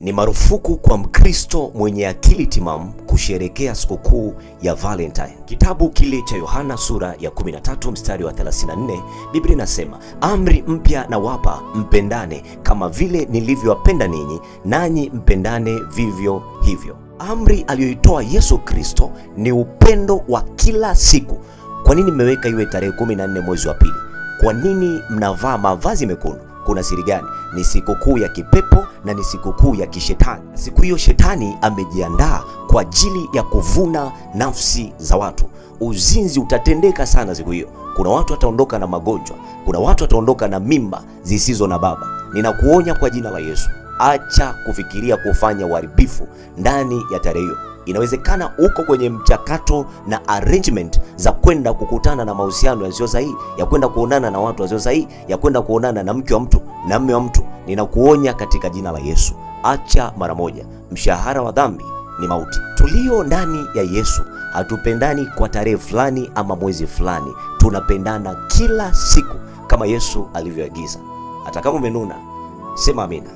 Ni marufuku kwa Mkristo mwenye akili timamu kusherekea sikukuu ya Valentine. Kitabu kile cha Yohana sura ya 13 mstari wa 34, Biblia inasema, amri mpya nawapa, mpendane kama vile nilivyowapenda ninyi, nanyi mpendane vivyo hivyo. Amri aliyoitoa Yesu Kristo ni upendo wa kila siku. Kwa nini mmeweka iwe tarehe 14 mwezi wa pili? Kwa nini mnavaa mavazi mekundu? Kuna siri gani? Ni sikukuu ya kipepo na ni sikukuu ya kishetani. Siku hiyo shetani amejiandaa kwa ajili ya kuvuna nafsi za watu. Uzinzi utatendeka sana siku hiyo. Kuna watu wataondoka na magonjwa, kuna watu wataondoka na mimba zisizo na baba. Ninakuonya kwa jina la Yesu, acha kufikiria kufanya uharibifu ndani ya tarehe hiyo. Inawezekana uko kwenye mchakato na arrangement za kwenda kukutana na mahusiano yasiyo sahihi, ya kwenda kuonana na watu wasio sahihi, ya kwenda kuonana na mke wa mtu na mume wa mtu. Ninakuonya katika jina la Yesu, acha mara moja. Mshahara wa dhambi ni mauti. Tulio ndani ya Yesu hatupendani kwa tarehe fulani ama mwezi fulani, tunapendana kila siku kama Yesu alivyoagiza. Hata kama umenuna, sema amina.